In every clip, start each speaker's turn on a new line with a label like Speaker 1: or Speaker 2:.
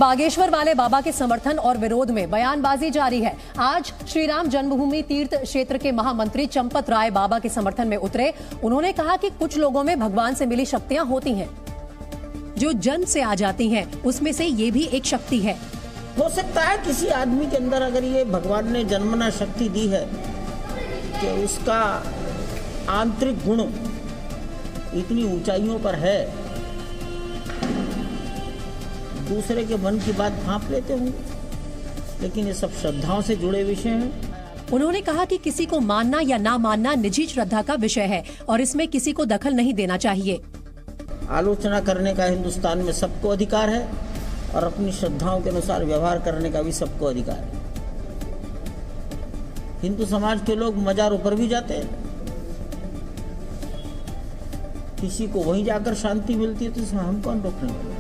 Speaker 1: बागेश्वर वाले बाबा के समर्थन और विरोध में बयानबाजी जारी है। आज श्री राम जन्मभूमि तीर्थ क्षेत्र के महामंत्री चंपत राय बाबा के समर्थन में उतरे। उन्होंने कहा कि कुछ लोगों में भगवान से मिली शक्तियां होती हैं जो जन्म से आ जाती हैं, उसमें से ये भी एक शक्ति है।
Speaker 2: हो सकता है किसी आदमी के अंदर अगर ये भगवान ने जन्मना शक्ति दी है कि उसका आंतरिक गुण इतनी ऊंचाइयों पर है, दूसरे के मन की बात भांप लेते होंगे, लेकिन ये सब श्रद्धाओं से जुड़े विषय हैं।
Speaker 1: उन्होंने कहा कि किसी को मानना या ना मानना निजी श्रद्धा का विषय है और इसमें किसी को दखल नहीं देना चाहिए।
Speaker 2: आलोचना करने का हिंदुस्तान में सबको अधिकार है और अपनी श्रद्धाओं के अनुसार व्यवहार करने का भी सबको अधिकार है। हिंदू समाज के लोग मजारों पर भी जाते हैं, किसी को वहीं जाकर शांति मिलती है, तो इसमें हम कौन रोकने वाले।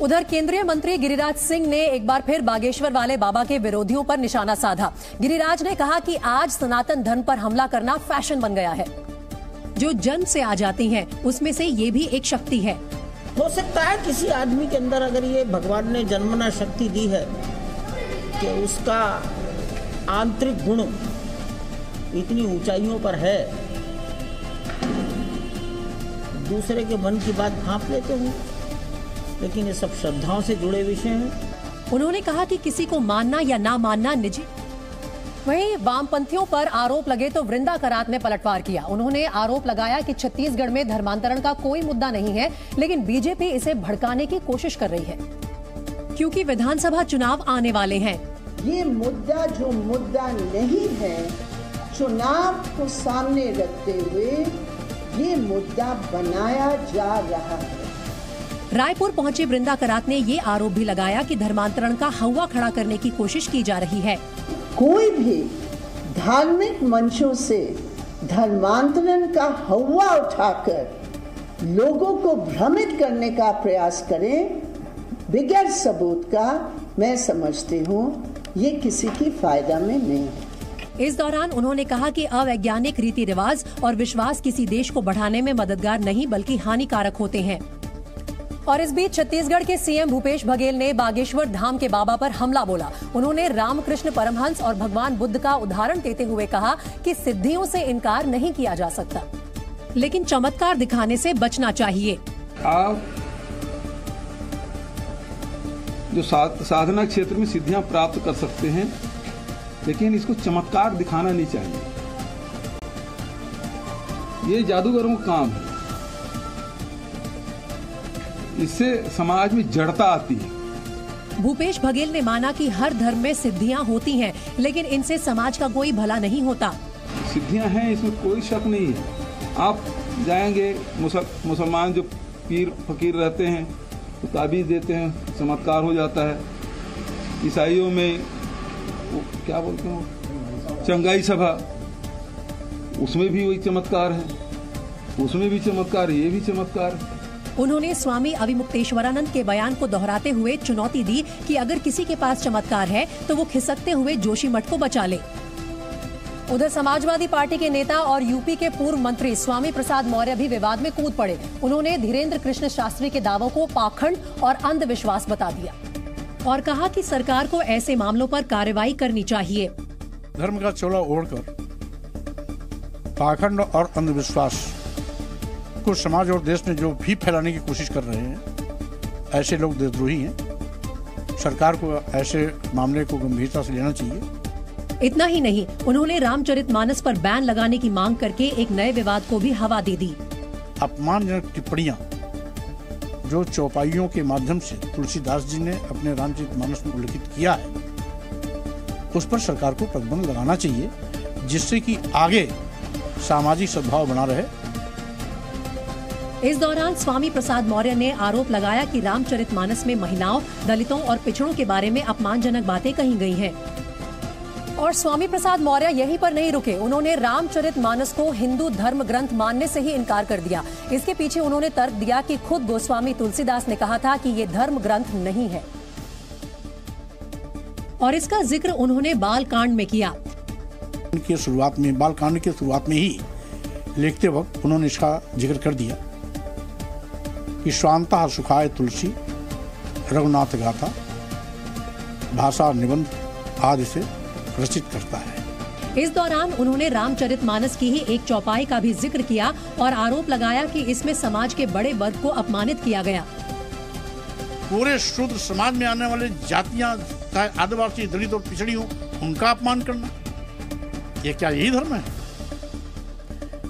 Speaker 1: उधर केंद्रीय मंत्री गिरिराज सिंह ने एक बार फिर बागेश्वर वाले बाबा के विरोधियों पर निशाना साधा। गिरिराज ने कहा कि आज सनातन धर्म पर हमला करना फैशन बन गया है। जो जन्म से आ जाती हैं, उसमें से ये भी एक शक्ति है।
Speaker 2: हो सकता है किसी आदमी के अंदर अगर ये भगवान ने जन्मना शक्ति दी है कि उसका आंतरिक गुण इतनी ऊंचाइयों पर है, दूसरे के मन की बात भांप लेते होंगे, लेकिन ये सब श्रद्धाओं से जुड़े विषय हैं।
Speaker 1: उन्होंने कहा कि किसी को मानना या ना मानना निजी। वहीं वामपंथियों पर आरोप लगे तो वृंदा करात ने पलटवार किया। उन्होंने आरोप लगाया कि छत्तीसगढ़ में धर्मांतरण का कोई मुद्दा नहीं है, लेकिन बीजेपी इसे भड़काने की कोशिश कर रही है क्योंकि विधानसभा चुनाव आने वाले हैं।
Speaker 3: ये मुद्दा जो मुद्दा नहीं है, चुनाव को सामने रखते हुए ये मुद्दा बनाया जा रहा है।
Speaker 1: रायपुर पहुंचे वृंदा करात ने ये आरोप भी लगाया कि धर्मांतरण का हवा खड़ा करने की कोशिश की जा रही है।
Speaker 3: कोई भी धार्मिक मंचों से धर्मांतरण का हवा उठाकर लोगों को भ्रमित करने का प्रयास करें बगैर सबूत का, मैं समझती हूँ ये किसी की फायदा में नहीं है।
Speaker 1: इस दौरान उन्होंने कहा कि अवैज्ञानिक रीति रिवाज और विश्वास किसी देश को बढ़ाने में मददगार नहीं बल्कि हानिकारक होते हैं। और इस बीच छत्तीसगढ़ के सीएम भूपेश बघेल ने बागेश्वर धाम के बाबा पर हमला बोला। उन्होंने रामकृष्ण परमहंस और भगवान बुद्ध का उदाहरण देते हुए कहा कि सिद्धियों से इनकार नहीं किया जा सकता, लेकिन चमत्कार दिखाने से बचना चाहिए।
Speaker 4: आप जो साधना क्षेत्र में सिद्धियां प्राप्त कर सकते हैं, लेकिन इसको चमत्कार दिखाना नहीं चाहिए। ये जादूगरों का काम है, इससे समाज में जड़ता आती है।
Speaker 1: भूपेश बघेल ने माना कि हर धर्म में सिद्धियां होती हैं, लेकिन इनसे समाज का कोई भला नहीं होता।
Speaker 4: सिद्धियां हैं, इसमें कोई शक नहीं है। आप जाएंगे, मुसलमान जो पीर फकीर रहते हैं तो ताबीज देते हैं, चमत्कार हो जाता है। ईसाइयों में क्या बोलते हैं, चंगाई सभा, उसमें भी वही चमत्कार है, उसमें भी चमत्कार है, ये भी चमत्कार है।
Speaker 1: उन्होंने स्वामी अविमुक्तेश्वरानंद के बयान को दोहराते हुए चुनौती दी कि अगर किसी के पास चमत्कार है तो वो खिसकते हुए जोशीमठ को बचा ले। उधर समाजवादी पार्टी के नेता और यूपी के पूर्व मंत्री स्वामी प्रसाद मौर्य भी विवाद में कूद पड़े। उन्होंने धीरेन्द्र कृष्ण शास्त्री के दावों को पाखंड और अंधविश्वास बता दिया और कहा कि सरकार को ऐसे मामलों पर कार्रवाई करनी चाहिए।
Speaker 5: धर्म का चोला ओढ़कर पाखंड और अंधविश्वास को समाज और देश में जो भी फैलाने की कोशिश कर रहे हैं, ऐसे लोग देशद्रोही हैं। सरकार को ऐसे मामले को गंभीरता से लेना चाहिए।
Speaker 1: इतना ही नहीं, उन्होंने रामचरितमानस पर बैन लगाने की मांग करके एक नए विवाद को भी हवा दे दी।
Speaker 5: अपमानजनक टिप्पणियां जो चौपाइयों के माध्यम से तुलसीदास जी ने अपने रामचरितमानस में उल्लेखित किया है, उस पर सरकार को प्रतिबंध लगाना चाहिए, जिससे कि आगे सामाजिक सद्भाव बना रहे।
Speaker 1: इस दौरान स्वामी प्रसाद मौर्य ने आरोप लगाया कि रामचरितमानस में महिलाओं, दलितों और पिछड़ों के बारे में अपमानजनक बातें कही गई हैं। और स्वामी प्रसाद मौर्य यहीं पर नहीं रुके, उन्होंने रामचरितमानस को हिंदू धर्म ग्रंथ मानने से ही इनकार कर दिया। इसके पीछे उन्होंने तर्क दिया कि खुद गोस्वामी तुलसीदास ने कहा था कि ये धर्म ग्रंथ नहीं है, और इसका जिक्र उन्होंने बाल कांड में किया।
Speaker 5: बाल कांड के शुरुआत में ही लिखते वक्त उन्होंने इसका जिक्र कर दिया कि स्वांता सुखाय तुलसी रघुनाथ गाथा, भाषा निबंध आदि से रचित करता है।
Speaker 1: इस दौरान उन्होंने रामचरितमानस की ही एक चौपाई का भी जिक्र किया और आरोप लगाया कि इसमें समाज के बड़े वर्ग को अपमानित किया गया।
Speaker 5: पूरे शूद्र समाज में आने वाले जातियां, चाहे आदिवासी, दलित और पिछड़ी हो, उनका अपमान करना, ये क्या यही धर्म है?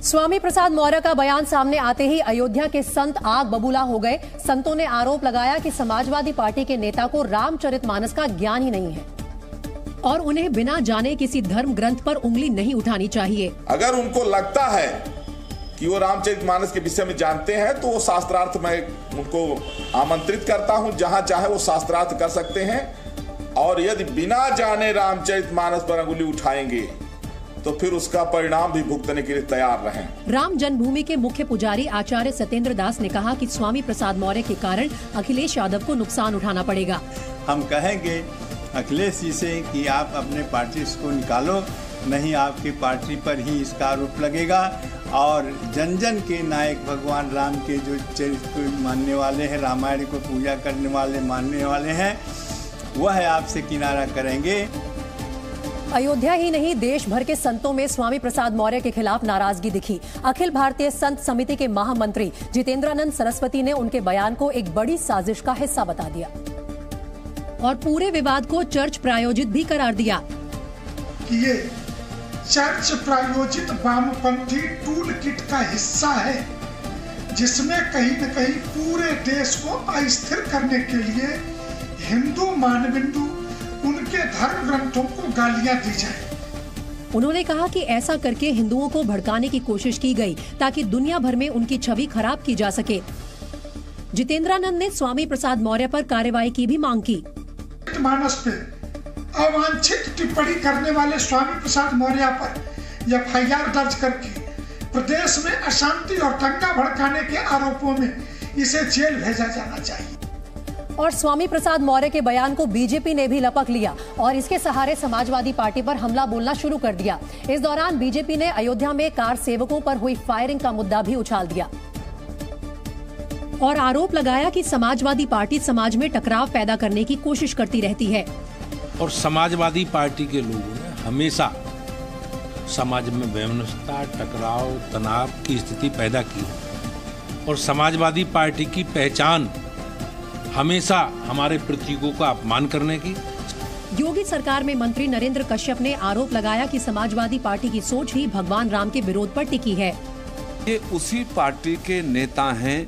Speaker 1: स्वामी प्रसाद मौर्य का बयान सामने आते ही अयोध्या के संत आग बबूला हो गए। संतों ने आरोप लगाया कि समाजवादी पार्टी के नेता को रामचरितमानस का ज्ञान ही नहीं है और उन्हें बिना जाने किसी धर्म ग्रंथ पर उंगली नहीं उठानी चाहिए।
Speaker 6: अगर उनको लगता है कि वो रामचरितमानस के विषय में जानते हैं तो वो शास्त्रार्थ में उनको आमंत्रित करता हूं, जहां चाहे वो शास्त्रार्थ कर सकते हैं। और यदि बिना जाने रामचरितमानस पर उंगली उठाएंगे तो फिर उसका परिणाम भी भुगतने के लिए तैयार रहें।
Speaker 1: राम जन्मभूमि के मुख्य पुजारी आचार्य सत्येंद्र दास ने कहा कि स्वामी प्रसाद मौर्य के कारण अखिलेश यादव को नुकसान उठाना पड़ेगा।
Speaker 7: हम कहेंगे अखिलेश जी से कि आप अपने पार्टी को निकालो, नहीं आपकी पार्टी पर ही इसका आरोप लगेगा। और जन जन के नायक भगवान राम के जो चरित्र मानने वाले हैं, रामायण को पूजा करने वाले मानने वाले हैं, वह आपसे किनारा करेंगे।
Speaker 1: अयोध्या ही नहीं, देश भर के संतों में स्वामी प्रसाद मौर्य के खिलाफ नाराजगी दिखी। अखिल भारतीय संत समिति के महामंत्री जितेंद्रानंद सरस्वती ने उनके बयान को एक बड़ी साजिश का हिस्सा बता दिया और पूरे विवाद को चर्च प्रायोजित भी करार दिया।
Speaker 8: कि ये चर्च प्रायोजित वामपंथी टूल किट का हिस्सा है, जिसमें कहीं न कहीं पूरे देश को अस्थिर करने के लिए हिंदू मानबिंदु, उनके धर्म ग्रंथों को गालियां दी जाए।
Speaker 1: उन्होंने कहा कि ऐसा करके हिंदुओं को भड़काने की कोशिश की गई ताकि दुनिया भर में उनकी छवि खराब की जा सके। जितेंद्रानंद ने स्वामी प्रसाद मौर्य पर कार्रवाई की भी मांग की।
Speaker 8: मानस पे अवांछित टिप्पणी करने वाले स्वामी प्रसाद मौर्य पर एफआईआर दर्ज करके प्रदेश में अशांति और दंगा भड़काने के आरोपों में इसे जेल भेजा जाना चाहिए।
Speaker 1: और स्वामी प्रसाद मौर्य के बयान को बीजेपी ने भी लपक लिया और इसके सहारे समाजवादी पार्टी पर हमला बोलना शुरू कर दिया। इस दौरान बीजेपी ने अयोध्या में कार सेवकों पर हुई फायरिंग का मुद्दा भी उछाल दिया और आरोप लगाया कि समाजवादी पार्टी समाज में टकराव पैदा करने की कोशिश करती रहती है।
Speaker 9: और समाजवादी पार्टी के लोगों ने हमेशा समाज में वैमनस्यता, टकराव, तनाव की स्थिति पैदा की और समाजवादी पार्टी की पहचान हमेशा हमारे प्रतीकों का अपमान करने की।
Speaker 1: योगी सरकार में मंत्री नरेंद्र कश्यप ने आरोप लगाया कि समाजवादी पार्टी की सोच ही भगवान राम के विरोध पर टिकी है।
Speaker 10: ये उसी पार्टी के नेता हैं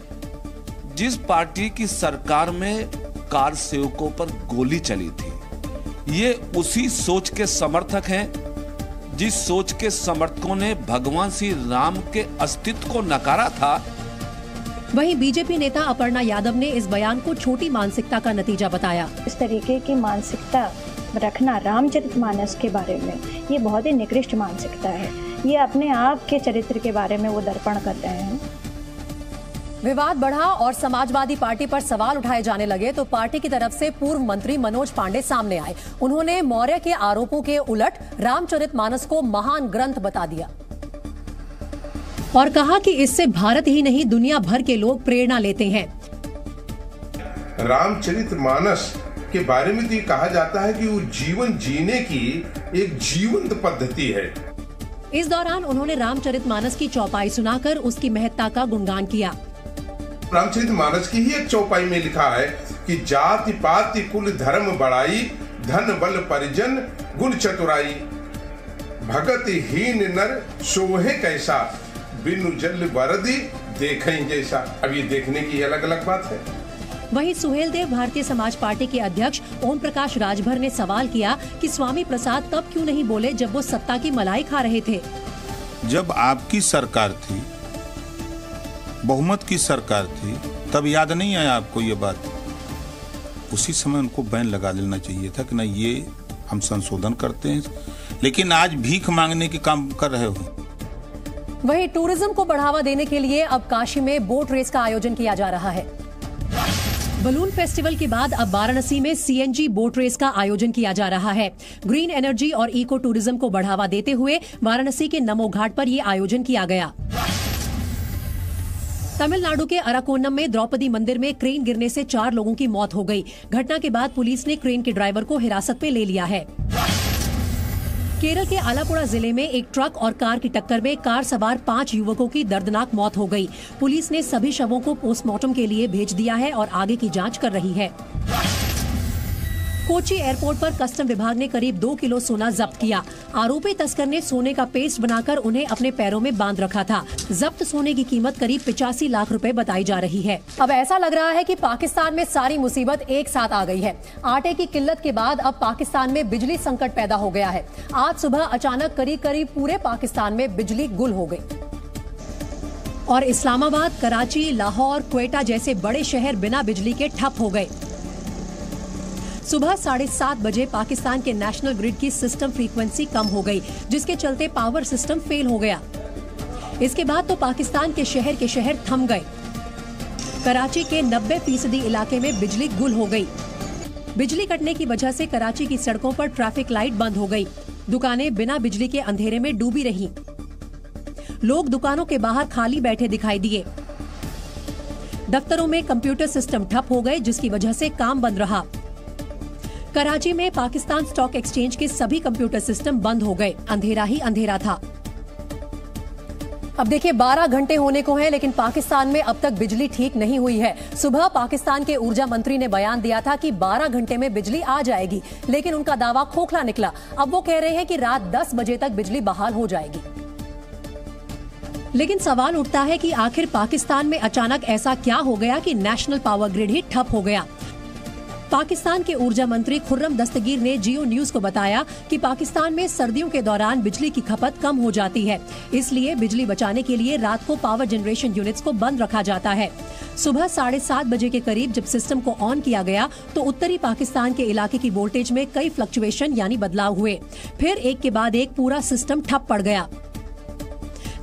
Speaker 10: जिस पार्टी की सरकार में कार सेवकों पर गोली चली थी। ये उसी सोच के समर्थक हैं जिस सोच के समर्थकों ने भगवान श्री राम के अस्तित्व को नकारा था।
Speaker 1: वहीं बीजेपी नेता अपर्णा यादव ने इस बयान को छोटी मानसिकता का नतीजा बताया।
Speaker 11: इस तरीके की मानसिकता रखना रामचरितमानस के बारे में, ये बहुत ही निकृष्ट मानसिकता है। ये अपने आप के चरित्र के बारे में वो दर्पण कर रहे हैं।
Speaker 1: विवाद बढ़ा और समाजवादी पार्टी पर सवाल उठाए जाने लगे तो पार्टी की तरफ से पूर्व मंत्री मनोज पांडे सामने आए। उन्होंने मौर्य के आरोपों के उलट रामचरितमानस को महान ग्रंथ बता दिया और कहा कि इससे भारत ही नहीं दुनिया भर के लोग प्रेरणा लेते हैं।
Speaker 12: रामचरितमानस के बारे में तो कहा जाता है कि वो जीवन जीने की एक जीवंत पद्धति है।
Speaker 1: इस दौरान उन्होंने रामचरितमानस की चौपाई सुनाकर उसकी महत्ता का गुणगान किया।
Speaker 12: रामचरितमानस की ही एक चौपाई में लिखा है कि जाति पाति कुल धर्म बड़ाई, धन बल परिजन गुण चतुराई, भगत हीन नर सोहे कैसा, बिनु जल बरदी देखें जैसा। अब ये देखने की अलग अलग बात है।
Speaker 1: वहीं सुहेलदेव भारतीय समाज पार्टी के अध्यक्ष ओम प्रकाश राजभर ने सवाल किया कि स्वामी प्रसाद तब क्यों नहीं बोले जब वो सत्ता की मलाई खा रहे थे।
Speaker 13: जब आपकी सरकार थी, बहुमत की सरकार थी, तब याद नहीं आया आपको ये बात? उसी समय उनको बैन लगा लेना चाहिए था कि नहीं, ये हम संशोधन करते हैं। लेकिन आज भीख मांगने के काम कर रहे हो।
Speaker 1: वहीं टूरिज्म को बढ़ावा देने के लिए अब काशी में बोट रेस का आयोजन किया जा रहा है। बलून फेस्टिवल के बाद अब वाराणसी में सीएनजी बोट रेस का आयोजन किया जा रहा है। ग्रीन एनर्जी और इको टूरिज्म को बढ़ावा देते हुए वाराणसी के नमो घाट पर यह आयोजन किया गया। तमिलनाडु के अराकोनम में द्रौपदी मंदिर में क्रेन गिरने से 4 लोगों की मौत हो गई। घटना के बाद पुलिस ने क्रेन के ड्राइवर को हिरासत में ले लिया है। केरल के आलापुड़ा जिले में एक ट्रक और कार की टक्कर में कार सवार 5 युवकों की दर्दनाक मौत हो गई। पुलिस ने सभी शवों को पोस्टमार्टम के लिए भेज दिया है और आगे की जांच कर रही है। कोची एयरपोर्ट पर कस्टम विभाग ने करीब 2 किलो सोना जब्त किया। आरोपी तस्कर ने सोने का पेस्ट बनाकर उन्हें अपने पैरों में बांध रखा था। जब्त सोने की कीमत करीब 85 लाख रुपए बताई जा रही है। अब ऐसा लग रहा है कि पाकिस्तान में सारी मुसीबत एक साथ आ गई है। आटे की किल्लत के बाद अब पाकिस्तान में बिजली संकट पैदा हो गया है। आज सुबह अचानक करीब पूरे पाकिस्तान में बिजली गुल हो गई और इस्लामाबाद, कराची, लाहौर, क्वेटा जैसे बड़े शहर बिना बिजली के ठप हो गए। सुबह 7:30 बजे पाकिस्तान के नेशनल ग्रिड की सिस्टम फ्रीक्वेंसी कम हो गई, जिसके चलते पावर सिस्टम फेल हो गया। इसके बाद तो पाकिस्तान के शहर थम गए। कराची के 90% इलाके में बिजली गुल हो गई। बिजली कटने की वजह से कराची की सड़कों पर ट्रैफिक लाइट बंद हो गई। दुकानें बिना बिजली के अंधेरे में डूबी रहीं। लोग दुकानों के बाहर खाली बैठे दिखाई दिए। दफ्तरों में कंप्यूटर सिस्टम ठप हो गए, जिसकी वजह से काम बंद रहा। कराची में पाकिस्तान स्टॉक एक्सचेंज के सभी कंप्यूटर सिस्टम बंद हो गए। अंधेरा ही अंधेरा था। अब देखिए 12 घंटे होने को हैं, लेकिन पाकिस्तान में अब तक बिजली ठीक नहीं हुई है। सुबह पाकिस्तान के ऊर्जा मंत्री ने बयान दिया था कि 12 घंटे में बिजली आ जाएगी, लेकिन उनका दावा खोखला निकला। अब वो कह रहे हैं कि रात 10 बजे तक बिजली बहाल हो जाएगी। लेकिन सवाल उठता है कि आखिर पाकिस्तान में अचानक ऐसा क्या हो गया कि नेशनल पावर ग्रिड ही ठप हो गया। पाकिस्तान के ऊर्जा मंत्री खुर्रम दस्तगीर ने जियो न्यूज को बताया कि पाकिस्तान में सर्दियों के दौरान बिजली की खपत कम हो जाती है, इसलिए बिजली बचाने के लिए रात को पावर जनरेशन यूनिट्स को बंद रखा जाता है। सुबह 7:30 बजे के करीब जब सिस्टम को ऑन किया गया तो उत्तरी पाकिस्तान के इलाके की वोल्टेज में कई फ्लक्चुएशन यानी बदलाव हुए। फिर एक के बाद एक पूरा सिस्टम ठप पड़ गया,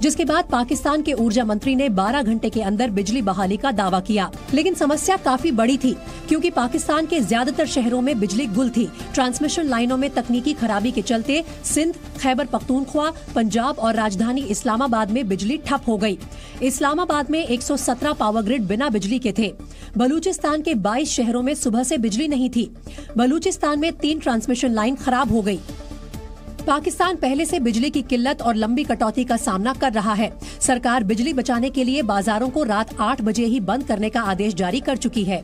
Speaker 1: जिसके बाद पाकिस्तान के ऊर्जा मंत्री ने 12 घंटे के अंदर बिजली बहाली का दावा किया। लेकिन समस्या काफी बड़ी थी, क्योंकि पाकिस्तान के ज्यादातर शहरों में बिजली गुल थी। ट्रांसमिशन लाइनों में तकनीकी खराबी के चलते सिंध, खैबर पख्तूनख्वा, पंजाब और राजधानी इस्लामाबाद में बिजली ठप हो गई। इस्लामाबाद में 117 पावर ग्रिड बिना बिजली के थे। बलूचिस्तान के 22 शहरों में सुबह से बिजली नहीं थी। बलूचिस्तान में 3 ट्रांसमिशन लाइन खराब हो गई। पाकिस्तान पहले से बिजली की किल्लत और लंबी कटौती का सामना कर रहा है। सरकार बिजली बचाने के लिए बाजारों को रात 8 बजे ही बंद करने का आदेश जारी कर चुकी है।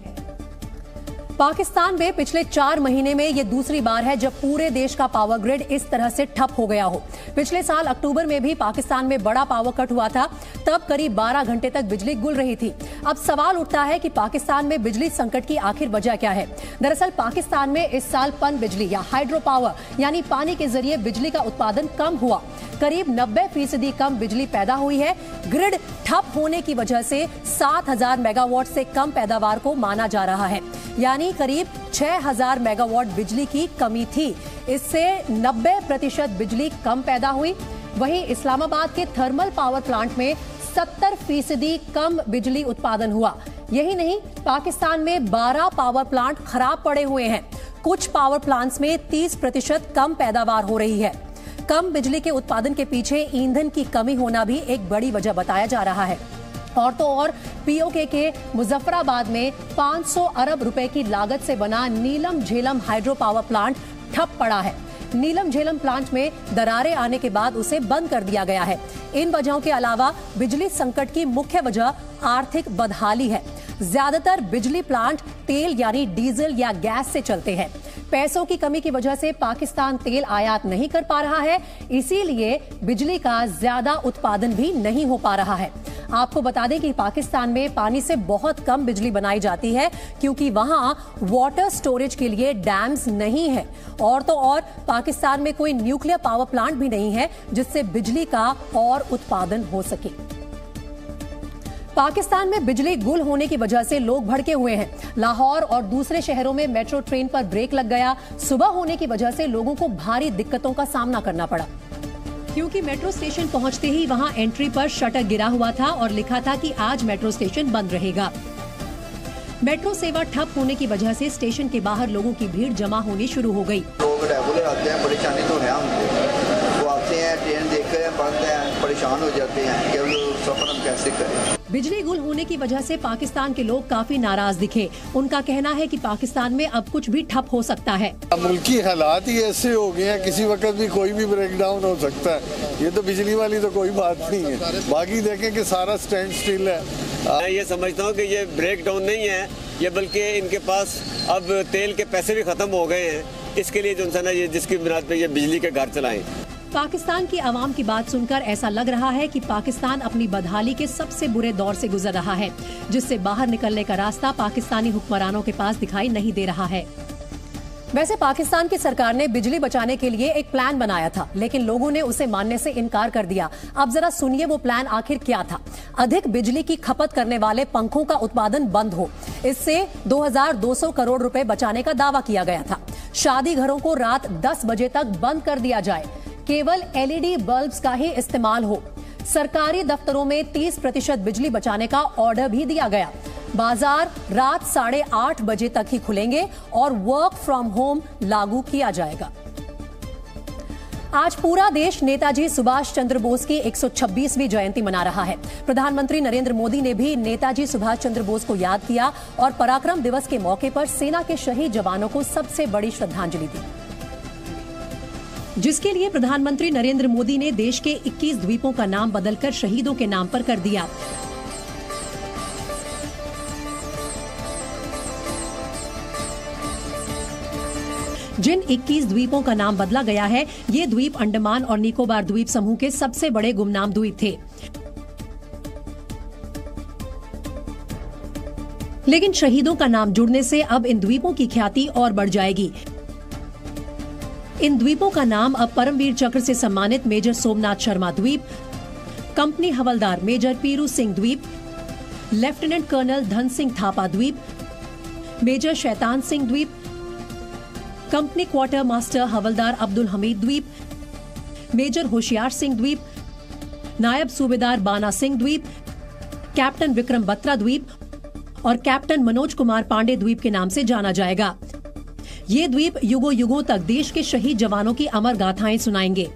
Speaker 1: पाकिस्तान में पिछले 4 महीने में ये दूसरी बार है जब पूरे देश का पावर ग्रिड इस तरह से ठप हो गया हो। पिछले साल अक्टूबर में भी पाकिस्तान में बड़ा पावर कट हुआ था, तब करीब 12 घंटे तक बिजली गुल रही थी। अब सवाल उठता है कि पाकिस्तान में बिजली संकट की आखिर वजह क्या है। दरअसल पाकिस्तान में इस साल पन बिजली या हाइड्रो पावर यानी पानी के जरिए बिजली का उत्पादन कम हुआ। करीब 90% कम बिजली पैदा हुई है। ग्रिड ठप होने की वजह से 7000 मेगावाट से कम पैदावार को माना जा रहा है, यानी करीब 6000 मेगावाट बिजली की कमी थी। इससे 90% बिजली कम पैदा हुई। वहीं इस्लामाबाद के थर्मल पावर प्लांट में 70% कम बिजली उत्पादन हुआ। यही नहीं, पाकिस्तान में 12 पावर प्लांट खराब पड़े हुए हैं। कुछ पावर प्लांट्स में 30% कम पैदावार हो रही है। कम बिजली के उत्पादन के पीछे ईंधन की कमी होना भी एक बड़ी वजह बताया जा रहा है। और तो और पीओके के मुजफ्फराबाद में 500 अरब रुपए की लागत से बना नीलम झेलम हाइड्रो पावर प्लांट ठप पड़ा है। नीलम झेलम प्लांट में दरारें आने के बाद उसे बंद कर दिया गया है। इन वजहों के अलावा बिजली संकट की मुख्य वजह आर्थिक बदहाली है। ज्यादातर बिजली प्लांट तेल यानी डीजल या गैस से चलते हैं। पैसों की कमी की वजह से पाकिस्तान तेल आयात नहीं कर पा रहा है, इसीलिए बिजली का ज्यादा उत्पादन भी नहीं हो पा रहा है। आपको बता दें कि पाकिस्तान में पानी से बहुत कम बिजली बनाई जाती है, क्योंकि वहां वाटर स्टोरेज के लिए डैम्स नहीं है। और तो और पाकिस्तान में कोई न्यूक्लियर पावर प्लांट भी नहीं है जिससे बिजली का और उत्पादन हो सके। पाकिस्तान में बिजली गुल होने की वजह से लोग भड़के हुए हैं। लाहौर और दूसरे शहरों में मेट्रो ट्रेन पर ब्रेक लग गया। सुबह होने की वजह से लोगों को भारी दिक्कतों का सामना करना पड़ा, क्योंकि मेट्रो स्टेशन पहुंचते ही वहां एंट्री पर शटर गिरा हुआ था और लिखा था कि आज मेट्रो स्टेशन बंद रहेगा। मेट्रो सेवा ठप होने की वजह से स्टेशन के बाहर लोगों की भीड़ जमा होनी शुरू हो गई।
Speaker 14: लोग रेगुलर आते हैं, परेशानी तो है हमको। वो आते हैं, ट्रेन देखकर पड़ते हैं, परेशान हो जाते हैं कि वो सफर हम कैसे करें।
Speaker 1: बिजली गुल होने की वजह से पाकिस्तान के लोग काफी नाराज दिखे। उनका कहना है कि पाकिस्तान में अब कुछ भी ठप हो सकता है।
Speaker 15: मुल्की हालात ही ऐसे हो गए हैं, किसी वक्त भी कोई भी ब्रेक डाउन हो सकता है। ये तो बिजली वाली तो कोई बात नहीं है, बाकी देखें कि सारा स्टैंड स्टिल है।
Speaker 16: मैं ये समझता हूँ कि ये ब्रेक डाउन नहीं है, ये बल्कि इनके पास अब तेल के पैसे भी खत्म हो गए हैं, इसके लिए जो है ये जिसकी बुनियाद पे ये बिजली के घर चलाएं।
Speaker 1: पाकिस्तान की आवाम की बात सुनकर ऐसा लग रहा है कि पाकिस्तान अपनी बदहाली के सबसे बुरे दौर से गुजर रहा है, जिससे बाहर निकलने का रास्ता पाकिस्तानी हुक्मरानों के पास दिखाई नहीं दे रहा है। वैसे पाकिस्तान की सरकार ने बिजली बचाने के लिए एक प्लान बनाया था, लेकिन लोगों ने उसे मानने से इनकार कर दिया। अब जरा सुनिए वो प्लान आखिर क्या था। अधिक बिजली की खपत करने वाले पंखों का उत्पादन बंद हो, इससे 2200 करोड़ रुपए बचाने का दावा किया गया था। शादी घरों को रात 10 बजे तक बंद कर दिया जाए, केवल एलईडी बल्ब्स का ही इस्तेमाल हो। सरकारी दफ्तरों में 30% बिजली बचाने का ऑर्डर भी दिया गया। बाजार रात 8:30 बजे तक ही खुलेंगे और वर्क फ्रॉम होम लागू किया जाएगा। आज पूरा देश नेताजी सुभाष चंद्र बोस की 126वीं जयंती मना रहा है। प्रधानमंत्री नरेंद्र मोदी ने भी नेताजी सुभाष चंद्र बोस को याद किया और पराक्रम दिवस के मौके पर सेना के शहीद जवानों को सबसे बड़ी श्रद्धांजलि दी, जिसके लिए प्रधानमंत्री नरेंद्र मोदी ने देश के 21 द्वीपों का नाम बदलकर शहीदों के नाम पर कर दिया। जिन 21 द्वीपों का नाम बदला गया है, ये द्वीप अंडमान और निकोबार द्वीप समूह के सबसे बड़े गुमनाम द्वीप थे। लेकिन शहीदों का नाम जुड़ने से अब इन द्वीपों की ख्याति और बढ़ जाएगी। इन द्वीपों का नाम अब परमवीर चक्र से सम्मानित मेजर सोमनाथ शर्मा द्वीप, कंपनी हवलदार मेजर पीरू सिंह द्वीप, लेफ्टिनेंट कर्नल धन सिंह थापा द्वीप, मेजर शैतान सिंह द्वीप, कंपनी क्वार्टर मास्टर हवलदार अब्दुल हमीद द्वीप, मेजर होशियार सिंह द्वीप, नायब सूबेदार बाना सिंह द्वीप, कैप्टन विक्रम बत्रा द्वीप और कैप्टन मनोज कुमार पांडे द्वीप के नाम से जाना जाएगा। ये द्वीप युगों युगों तक देश के शहीद जवानों की अमर गाथाएं सुनाएंगे।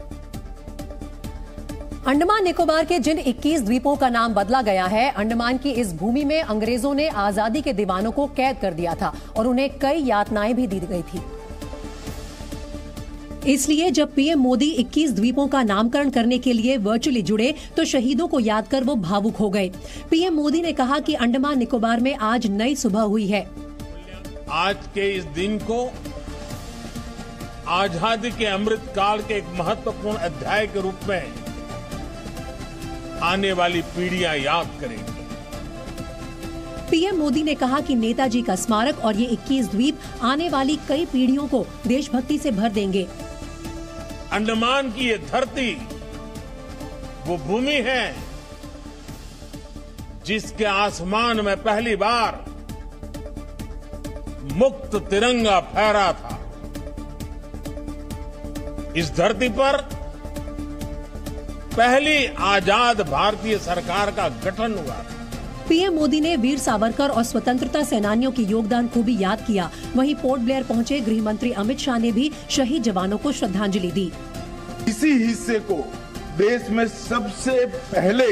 Speaker 1: अंडमान निकोबार के जिन 21 द्वीपों का नाम बदला गया है, अंडमान की इस भूमि में अंग्रेजों ने आजादी के दीवानों को कैद कर दिया था और उन्हें कई यातनाएं भी दी गई थी। इसलिए जब पीएम मोदी 21 द्वीपों का नामकरण करने के लिए वर्चुअली जुड़े तो शहीदों को याद कर वो भावुक हो गए। पीएम मोदी ने कहा कि अंडमान निकोबार में आज नई सुबह हुई है।
Speaker 17: आज के इस दिन को आजादी के अमृत काल के एक महत्वपूर्ण अध्याय के रूप में आने वाली पीढ़ियां याद करेंगी।
Speaker 1: पीएम मोदी ने कहा कि नेताजी का स्मारक और ये 21 द्वीप आने वाली कई पीढ़ियों को देशभक्ति से भर देंगे।
Speaker 17: अंडमान की ये धरती वो भूमि है जिसके आसमान में पहली बार मुक्त तिरंगा फहरा था। इस धरती पर पहली आजाद भारतीय सरकार का गठन हुआ था।
Speaker 1: पीएम मोदी ने वीर सावरकर और स्वतंत्रता सेनानियों के योगदान को भी याद किया। वहीं पोर्ट ब्लेयर पहुंचे गृह मंत्री अमित शाह ने भी शहीद जवानों को श्रद्धांजलि दी।
Speaker 18: इसी हिस्से को देश में सबसे पहले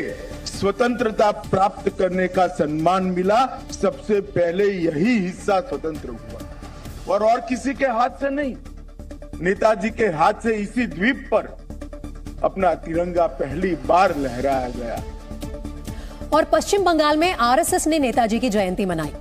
Speaker 18: स्वतंत्रता प्राप्त करने का सम्मान मिला। सबसे पहले यही हिस्सा स्वतंत्र हुआ और किसी के हाथ से नहीं, नेताजी के हाथ से इसी द्वीप पर अपना तिरंगा पहली बार लहराया गया।
Speaker 1: और पश्चिम बंगाल में आरएसएस ने नेताजी की जयंती मनाई।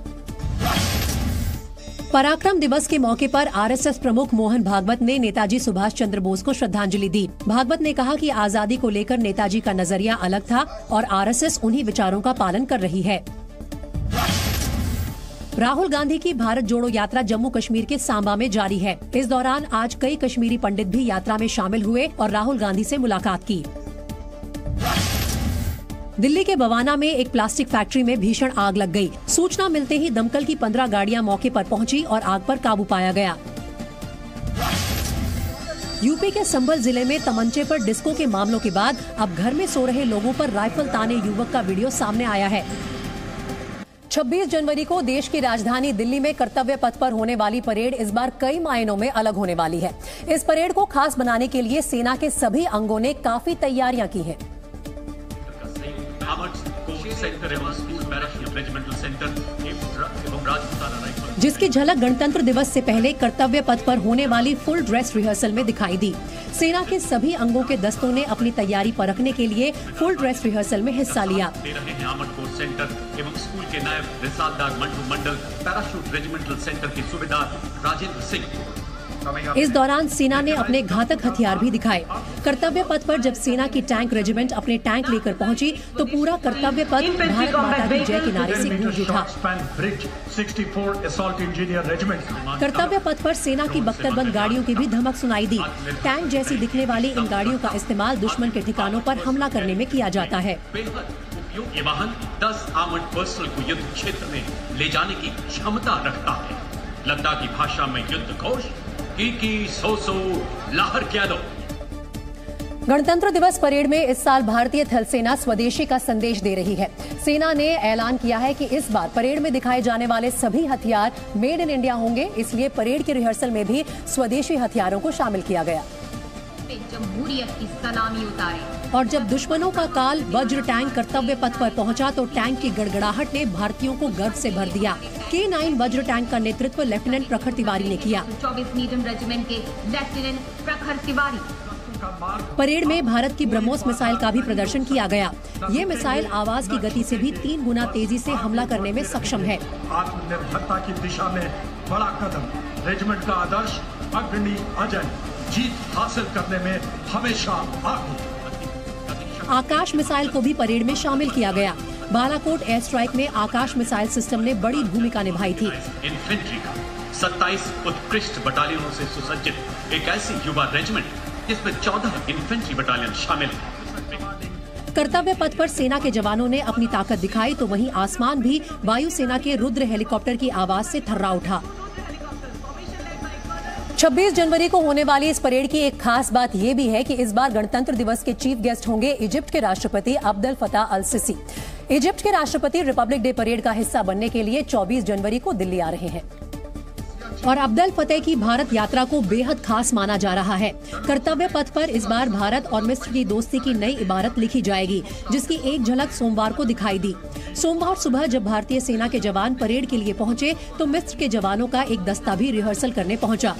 Speaker 1: पराक्रम दिवस के मौके पर आरएसएस प्रमुख मोहन भागवत ने नेताजी सुभाष चंद्र बोस को श्रद्धांजलि दी। भागवत ने कहा कि आजादी को लेकर नेताजी का नजरिया अलग था और आरएसएस उन्हीं विचारों का पालन कर रही है। राहुल गांधी की भारत जोड़ो यात्रा जम्मू कश्मीर के सांबा में जारी है। इस दौरान आज कई कश्मीरी पंडित भी यात्रा में शामिल हुए और राहुल गांधी से मुलाकात की। दिल्ली के बवाना में एक प्लास्टिक फैक्ट्री में भीषण आग लग गई। सूचना मिलते ही दमकल की 15 गाड़ियां मौके पर पहुंची और आग पर काबू पाया गया। यूपी के संभल जिले में तमंचे पर डिस्को के मामलों के बाद अब घर में सो रहे लोगों पर राइफल ताने युवक का वीडियो सामने आया है। 26 जनवरी को देश की राजधानी दिल्ली में कर्तव्य पथ पर होने वाली परेड इस बार कई मायनों में अलग होने वाली है। इस परेड को खास बनाने के लिए सेना के सभी अंगों ने काफी तैयारियां की हैं। जिसकी झलक गणतंत्र दिवस से पहले कर्तव्य पथ पर होने वाली फुल ड्रेस रिहर्सल में दिखाई दी। सेना के सभी अंगों के दस्तों ने अपनी तैयारी परखने के लिए फुल ड्रेस रिहर्सल में हिस्सा लिया।
Speaker 19: सेंटर एवं स्कूल के नायब रिसालदार मंडल पैराशूट रेजिमेंटल सेंटर के सूबेदार राजेंद्र सिंह।
Speaker 1: इस दौरान सेना ने अपने घातक हथियार भी दिखाए। कर्तव्य पथ पर जब सेना की टैंक रेजिमेंट अपने टैंक लेकर पहुंची तो पूरा कर्तव्य पथ भारत माता की जय के नारे से गूंज उठा। कर्तव्य पथ पर सेना की बख्तरबंद गाड़ियों की भी धमक सुनाई दी। टैंक जैसी दिखने वाली इन गाड़ियों का इस्तेमाल दुश्मन के ठिकानों पर हमला करने में किया जाता है।
Speaker 19: ये वाहन 10 आर्मर्ड पर्सनल को युद्ध क्षेत्र में ले जाने की क्षमता रखता है। लद्दाखी भाषा में युद्ध घोष की सो लाहर क्या दो।
Speaker 1: गणतंत्र दिवस परेड में इस साल भारतीय थल सेना स्वदेशी का संदेश दे रही है। सेना ने ऐलान किया है कि इस बार परेड में दिखाए जाने वाले सभी हथियार मेड इन इंडिया होंगे, इसलिए परेड की रिहर्सल में भी स्वदेशी हथियारों को शामिल किया गया।
Speaker 20: जमहूरियत की सलामी उतारे।
Speaker 1: और जब दुश्मनों का काल वज्र टैंक कर्तव्य पथ पर पहुंचा तो टैंक की गड़गड़ाहट ने भारतीयों को गर्व से भर दिया। K9 वज्र टैंक का नेतृत्व लेफ्टिनेंट प्रखर तिवारी ने किया।
Speaker 20: 24 मीडियम रेजिमेंट के लेफ्टिनेंट प्रखर तिवारी।
Speaker 1: परेड में भारत की ब्रह्मोस मिसाइल का भी प्रदर्शन किया गया। ये मिसाइल आवाज की गति से भी 3 गुना तेजी से हमला करने में सक्षम है।
Speaker 21: आत्मनिर्भरता की दिशा में बड़ा कदम। रेजिमेंट का आदर्श अग्रणी अजय जीत हासिल करने में हमेशा आगे।
Speaker 1: आकाश मिसाइल को भी परेड में शामिल किया गया। बालाकोट एयर स्ट्राइक में आकाश मिसाइल सिस्टम ने बड़ी भूमिका निभाई थी।
Speaker 19: इन्फेंट्री का 27 उत्कृष्ट बटालियनों से सुसज्जित एक ऐसी युवा रेजिमेंट जिसमें 14 इन्फेंट्री बटालियन शामिल हैं।
Speaker 1: कर्तव्य पथ पर सेना के जवानों ने अपनी ताकत दिखाई तो वहीं आसमान भी वायुसेना के रुद्र हेलीकॉप्टर की आवाज से थर्रा उठा। 26 जनवरी को होने वाली इस परेड की एक खास बात यह भी है कि इस बार गणतंत्र दिवस के चीफ गेस्ट होंगे इजिप्ट के राष्ट्रपति Abdel Fattah al Sisi. Egypt के राष्ट्रपति रिपब्लिक डे परेड का हिस्सा बनने के लिए 24 जनवरी को दिल्ली आ रहे हैं और अब्देल फतेह की भारत यात्रा को बेहद खास माना जा रहा है। कर्तव्य पथ पर इस बार भारत और मिस्र की दोस्ती की नई इबारत लिखी जाएगी, जिसकी एक झलक सोमवार को दिखाई दी। सोमवार सुबह जब भारतीय सेना के जवान परेड के लिए पहुंचे तो मिस्र के जवानों का एक दस्ता भी रिहर्सल करने पहुंचा।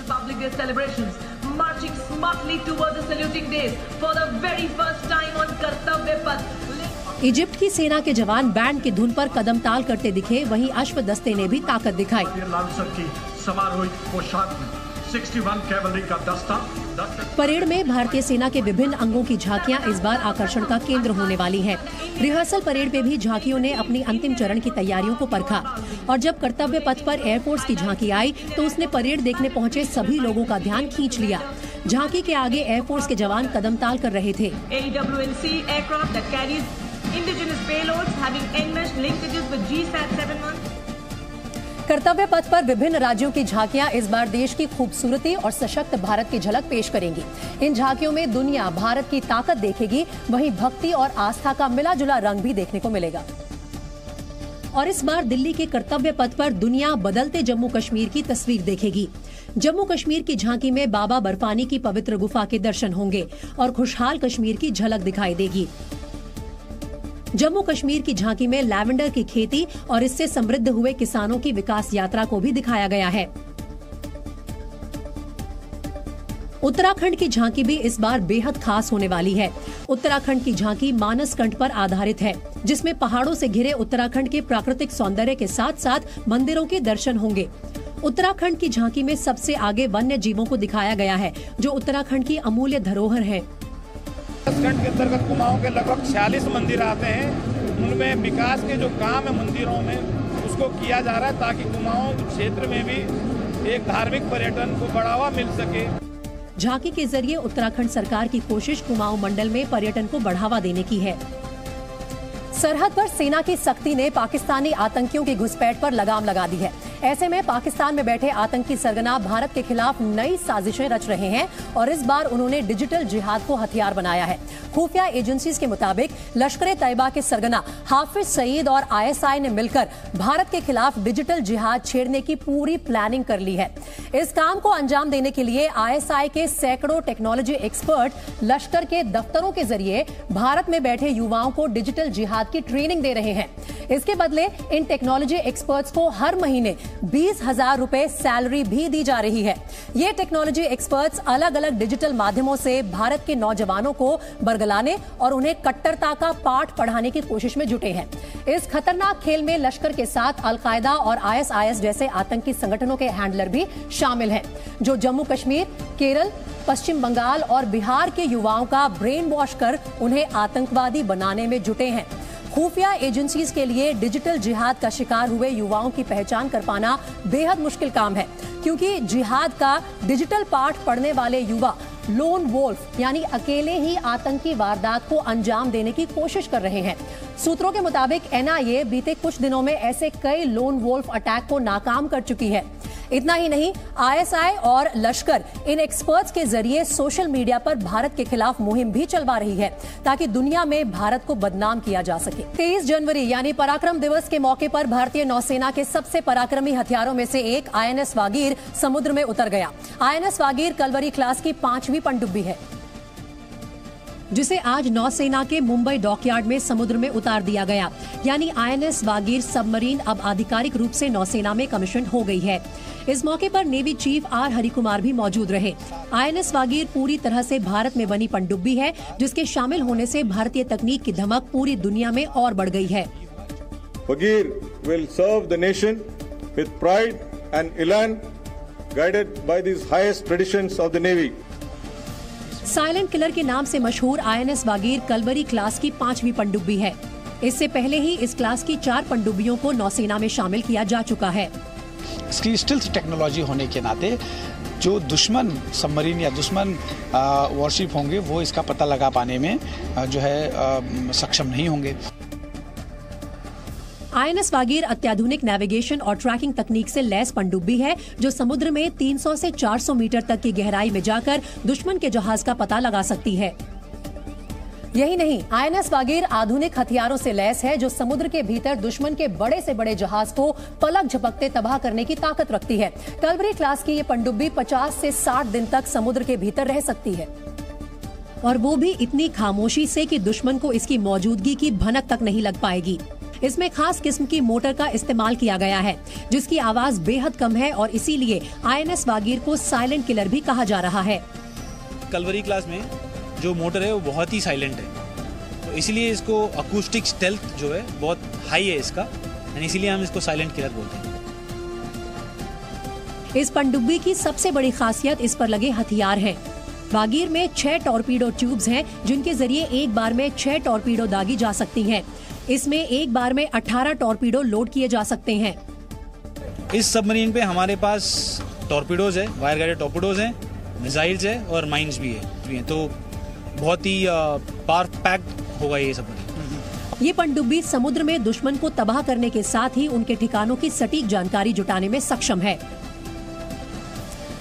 Speaker 1: इजिप्ट की सेना के जवान बैंड की धुन पर कदम ताल करते दिखे, वहीं अश्व दस्ते ने भी ताकत दिखाई। परेड में भारतीय सेना के विभिन्न अंगों की झांकियां इस बार आकर्षण का केंद्र होने वाली हैं। रिहर्सल परेड पे भी झांकियों ने अपनी अंतिम चरण की तैयारियों को परखा और जब कर्तव्य पथ पर एयरफोर्स की झांकी आई तो उसने परेड देखने पहुंचे सभी लोगों का ध्यान खींच लिया। झांकी के आगे एयरफोर्स के जवान कदम ताल कर रहे थे। कर्तव्य पथ पर विभिन्न राज्यों की झांकियां इस बार देश की खूबसूरती और सशक्त भारत की झलक पेश करेंगी। इन झांकियों में दुनिया भारत की ताकत देखेगी, वहीं भक्ति और आस्था का मिला जुला रंग भी देखने को मिलेगा। और इस बार दिल्ली के कर्तव्य पथ पर दुनिया बदलते जम्मू कश्मीर की तस्वीर देखेगी। जम्मू कश्मीर की झांकी में बाबा बर्फानी की पवित्र गुफा के दर्शन होंगे और खुशहाल कश्मीर की झलक दिखाई देगी। जम्मू कश्मीर की झांकी में लैवेंडर की खेती और इससे समृद्ध हुए किसानों की विकास यात्रा को भी दिखाया गया है। उत्तराखंड की झांकी भी इस बार बेहद खास होने वाली है। उत्तराखंड की झांकी मानस कंठ पर आधारित है, जिसमें पहाड़ों से घिरे उत्तराखंड के प्राकृतिक सौंदर्य के साथ साथ मंदिरों के दर्शन होंगे। उत्तराखंड की झांकी में सबसे आगे वन्य जीवों को दिखाया गया है, जो उत्तराखंड की अमूल्य धरोहर है।
Speaker 22: खंड के अंतर्गत कुमाऊं के लगभग 46 मंदिर आते हैं। उनमें विकास के जो काम है मंदिरों में उसको किया जा रहा है ताकि कुमाऊं क्षेत्र में भी एक धार्मिक पर्यटन को बढ़ावा मिल सके।
Speaker 1: झांकी के जरिए उत्तराखंड सरकार की कोशिश कुमाऊं मंडल में पर्यटन को बढ़ावा देने की है। सरहद पर सेना की सख्ती ने पाकिस्तानी आतंकियों की घुसपैठ पर लगाम लगा दी है। ऐसे में पाकिस्तान में बैठे आतंकी सरगना भारत के खिलाफ नई साजिशें रच रहे हैं और इस बार उन्होंने डिजिटल जिहाद को हथियार बनाया है। खुफिया एजेंसीज के मुताबिक लश्कर तैयबा के सरगना हाफिज सईद और ISI ने मिलकर भारत के खिलाफ डिजिटल जिहाद छेड़ने की पूरी प्लानिंग कर ली है। इस काम को अंजाम देने के लिए ISI के सैकड़ों टेक्नोलॉजी एक्सपर्ट लश्कर के दफ्तरों के जरिए भारत में बैठे युवाओं को डिजिटल जिहाद की ट्रेनिंग दे रहे हैं। इसके बदले इन टेक्नोलॉजी एक्सपर्ट्स को हर महीने 20,000 रुपए सैलरी भी दी जा रही है। ये टेक्नोलॉजी एक्सपर्ट्स अलग अलग डिजिटल माध्यमों से भारत के नौजवानों को बरगलाने और उन्हें कट्टरता का पाठ पढ़ाने की कोशिश में जुटे हैं। इस खतरनाक खेल में लश्कर के साथ अल-कायदा और ISIS जैसे आतंकी संगठनों के हैंडलर भी शामिल हैं, जो जम्मू कश्मीर, केरल, पश्चिम बंगाल और बिहार के युवाओं का ब्रेन वॉश कर उन्हें आतंकवादी बनाने में जुटे हैं। खुफिया एजेंसीज के लिए डिजिटल जिहाद का शिकार हुए युवाओं की पहचान कर पाना बेहद मुश्किल काम है, क्योंकि जिहाद का डिजिटल पाठ पढ़ने वाले युवा लोन वोल्फ यानी अकेले ही आतंकी वारदात को अंजाम देने की कोशिश कर रहे हैं। सूत्रों के मुताबिक NIA बीते कुछ दिनों में ऐसे कई लोन वोल्फ अटैक को नाकाम कर चुकी है। इतना ही नहीं, ISI और लश्कर इन एक्सपर्ट्स के जरिए सोशल मीडिया पर भारत के खिलाफ मुहिम भी चलवा रही है, ताकि दुनिया में भारत को बदनाम किया जा सके। 23 जनवरी यानी पराक्रम दिवस के मौके पर भारतीय नौसेना के सबसे पराक्रमी हथियारों में से एक INS वागीर समुद्र में उतर गया। INS वागीर कलवरी क्लास की 5वीं पनडुब्बी है, जिसे आज नौसेना के मुंबई डॉकयार्ड में समुद्र में उतार दिया गया। यानी INS वागीर सबमरीन अब आधिकारिक रूप से नौसेना में कमीशन हो गई है। इस मौके पर नेवी चीफ R हरिकुमार भी मौजूद रहे। INS वागीर पूरी तरह से भारत में बनी पनडुब्बी है, जिसके शामिल होने से भारतीय तकनीक की धमक पूरी दुनिया में और बढ़ गई है।
Speaker 2: Wagir will serve the nation with pride and elan, guided by these highest traditions of the Navy.
Speaker 1: Silent killer के नाम से मशहूर INS वागीर कलवरी क्लास की 5वीं पनडुब्बी है। इससे पहले ही इस क्लास की 4 पनडुब्बियों को नौसेना में शामिल किया जा चुका है।
Speaker 3: इसकी स्टिल्थ टेक्नोलॉजी होने के नाते जो दुश्मन सबमरीन या दुश्मन वॉरशिप होंगे वो इसका पता लगा पाने में जो है सक्षम नहीं होंगे।
Speaker 1: INS वागीर अत्याधुनिक नेविगेशन और ट्रैकिंग तकनीक से लैस पनडुब्बी है, जो समुद्र में 300 से 400 मीटर तक की गहराई में जाकर दुश्मन के जहाज का पता लगा सकती है। यही नहीं, INS वागीर आधुनिक हथियारों से लैस है, जो समुद्र के भीतर दुश्मन के बड़े से बड़े जहाज को पलक झपकते तबाह करने की ताकत रखती है। कलवरी क्लास की ये पनडुब्बी 50 से 60 दिन तक समुद्र के भीतर रह सकती है, और वो भी इतनी खामोशी से कि दुश्मन को इसकी मौजूदगी की भनक तक नहीं लग पाएगी। इसमें खास किस्म की मोटर का इस्तेमाल किया गया है, जिसकी आवाज बेहद कम है, और इसीलिए INS वागीर को साइलेंट किलर भी कहा जा रहा है।
Speaker 3: कलवरी क्लास में जो मोटर है वो बहुत ही साइलेंट है, तो इसलिए इसको अकूस्टिक स्टेल्थ जो है बहुत हाई है इसका, इसीलिए हम इसको साइलेंट किलर बोलते हैं।
Speaker 1: इस पनडुब्बी की सबसे बड़ी खासियत इस पर लगे हथियार है। वागीर में 6 टॉर्पीडो ट्यूब्स हैं, जिनके जरिए एक बार में 6 टॉर्पीडो दागी जा सकती हैं। इसमें एक बार में 18 टॉर्पीडो लोड किए जा सकते हैं।
Speaker 3: इस सबमरीन पे हमारे पास टॉर्पीडोज है, वायर गाइडेड टॉर्पीडोज हैं, मिसाइल्स है और माइंस भी है, तो बहुत ही पावर पैक्ड होगा ये सबमरीन।
Speaker 1: ये पनडुब्बी समुद्र में दुश्मन को तबाह करने के साथ ही उनके ठिकानों की सटीक जानकारी जुटाने में सक्षम है।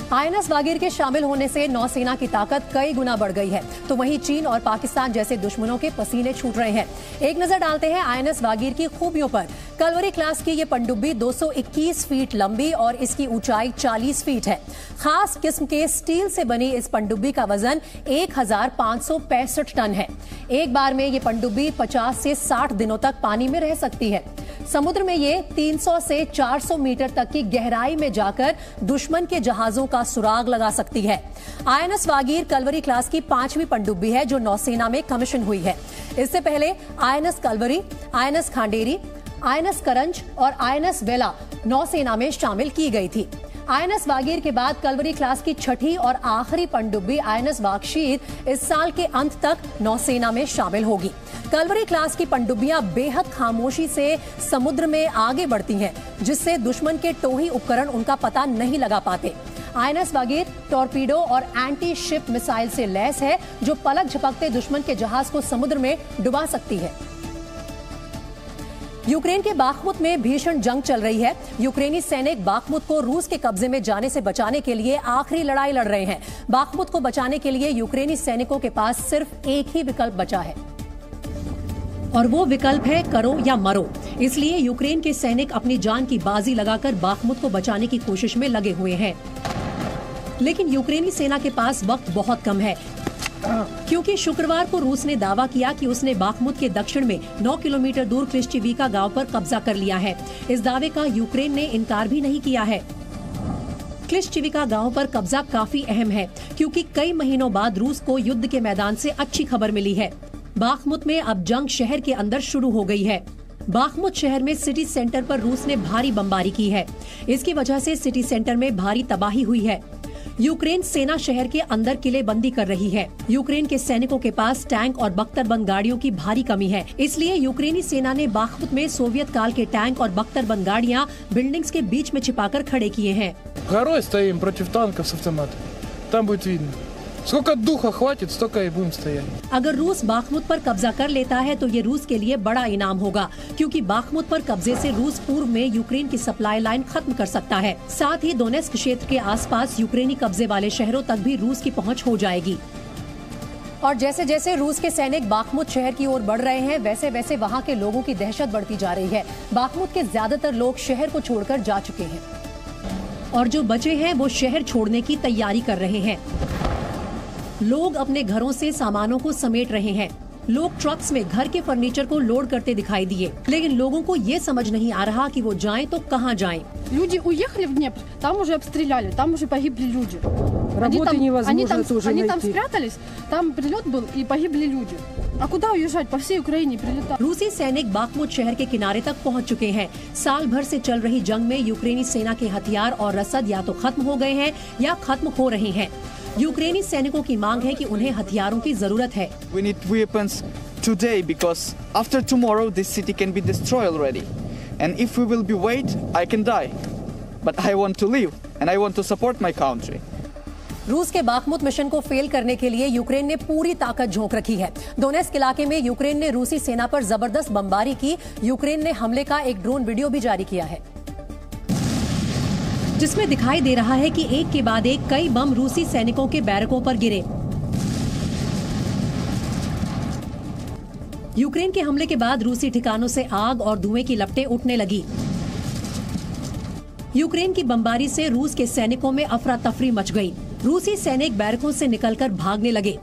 Speaker 1: INS वागीर के शामिल होने से नौसेना की ताकत कई गुना बढ़ गई है, तो वहीं चीन और पाकिस्तान जैसे दुश्मनों के पसीने छूट रहे हैं। एक नजर डालते हैं INS वागीर की खूबियों पर। कलवरी क्लास की ये पनडुब्बी 221 फीट लंबी और इसकी ऊंचाई 40 फीट है। खास किस्म के स्टील से बनी इस पनडुब्बी का वजन 1565 टन है। एक बार में ये पनडुब्बी 50 से 60 दिनों तक पानी में रह सकती है। समुद्र में ये 300 से 400 मीटर तक की गहराई में जाकर दुश्मन के जहाजों का सुराग लगा सकती है। INS वागीर कलवरी क्लास की 5वीं पनडुब्बी है, जो नौसेना में कमीशन हुई है। इससे पहले INS Kalvari, INS Khanderi, INS करंज और INS वेला नौसेना में शामिल की गई थी। INS वागीर के बाद कलवरी क्लास की 6ठी और आखिरी पनडुब्बी INS वागशीर इस साल के अंत तक नौसेना में शामिल होगी। कलवरी क्लास की पनडुब्बियां बेहद खामोशी से समुद्र में आगे बढ़ती हैं, जिससे दुश्मन के टोही उपकरण उनका पता नहीं लगा पाते। INS वागीर टॉर्पीडो और एंटी शिप मिसाइल से लैस है, जो पलक झपकते दुश्मन के जहाज को समुद्र में डुबा सकती है। यूक्रेन के बाखमुत में भीषण जंग चल रही है। यूक्रेनी सैनिक बाखमुत को रूस के कब्जे में जाने से बचाने के लिए आखिरी लड़ाई लड़ रहे हैं। बाखमुत को बचाने के लिए यूक्रेनी सैनिकों के पास सिर्फ एक ही विकल्प बचा है और वो विकल्प है करो या मरो। इसलिए यूक्रेन के सैनिक अपनी जान की बाजी लगाकर बाखमुत को बचाने की कोशिश में लगे हुए हैं। लेकिन यूक्रेनी सेना के पास वक्त बहुत कम है, क्योंकि शुक्रवार को रूस ने दावा किया कि उसने बाखमुत के दक्षिण में 9 किलोमीटर दूर क्लिश्चिविका गांव पर कब्जा कर लिया है। इस दावे का यूक्रेन ने इनकार भी नहीं किया है। क्लिश्चिविका गांव पर कब्जा काफी अहम है, क्योंकि कई महीनों बाद रूस को युद्ध के मैदान से अच्छी खबर मिली है। बाखमुत में अब जंग शहर के अंदर शुरू हो गई है। बाखमुत शहर में सिटी सेंटर पर रूस ने भारी बमबारी की है। इसकी वजह से सिटी सेंटर में भारी तबाही हुई है। यूक्रेन सेना शहर के अंदर किलेबंदी कर रही है। यूक्रेन के सैनिकों के पास टैंक और बख्तरबंद गाड़ियों की भारी कमी है। इसलिए यूक्रेनी सेना ने बाखमुत में सोवियत काल के टैंक और बख्तरबंद गाड़ियां बिल्डिंग्स के बीच में छिपाकर खड़े किए हैं।
Speaker 4: Горой стоим против танков с автоматом. Там будет видно. Сколько духа хватит, столько и будем стоять.
Speaker 1: अगर रूस बाखमुत पर कब्जा कर लेता है तो ये रूस के लिए बड़ा इनाम होगा, क्योंकि बाखमुत पर कब्जे से रूस पूर्व में यूक्रेन की सप्लाई लाइन खत्म कर सकता है। साथ ही दोनेत्स्क क्षेत्र के आसपास यूक्रेनी कब्जे वाले शहरों तक भी रूस की पहुंच हो जाएगी। और जैसे जैसे रूस के सैनिक बाखमुत शहर की ओर बढ़ रहे हैं, वैसे वैसे वहाँ के लोगों की दहशत बढ़ती जा रही है। बाखमुत के ज्यादातर लोग शहर को छोड़कर जा चुके हैं और जो बचे हैं वो शहर छोड़ने की तैयारी कर रहे हैं। लोग अपने घरों से सामानों को समेट रहे हैं। लोग ट्रक्स में घर के फर्नीचर को लोड करते दिखाई दिए, लेकिन लोगों को ये समझ नहीं आ रहा कि वो जाएं तो कहां जाएं।
Speaker 5: Люди уехали в Днепр, там уже обстреляли, там уже погибли люди.
Speaker 23: Работы невозможно тоже
Speaker 5: Они
Speaker 23: найти.
Speaker 5: там спрятались, там прилет был и погибли люди. А куда уезжать? По всей Украине прилетают.
Speaker 1: रूसी सैनिक बाखमुत शहर के किनारे तक पहुंच चुके हैं। साल भर से चल रही जंग में यूक्रेनी सेना के हथियार और रसद या तो खत्म हो गए हैं या खत्म हो रहे हैं। यूक्रेनी सैनिकों की मांग है कि उन्हें हथियारों की जरूरत है।
Speaker 24: We need weapons today because after tomorrow this city can be destroyed already. And if we will be wait, I can die. But I want to live and I want to support my country.
Speaker 1: रूस के Bakhmut mission को fail करने के लिए Ukraine ने पूरी ताकत झोंक रखी है। दोनेत्स्क इलाके में यूक्रेन ने रूसी सेना पर जबरदस्त बमबारी की। यूक्रेन ने हमले का एक ड्रोन वीडियो भी जारी किया है, जिसमें दिखाई दे रहा है कि एक के बाद एक कई बम रूसी सैनिकों के बैरकों पर गिरे। यूक्रेन के हमले के बाद रूसी ठिकानों से आग और धुएं की लपटें उठने लगी। यूक्रेन की बमबारी से रूस के सैनिकों में अफरा तफरी मच गई। रूसी सैनिक बैरकों से निकलकर भागने लगे।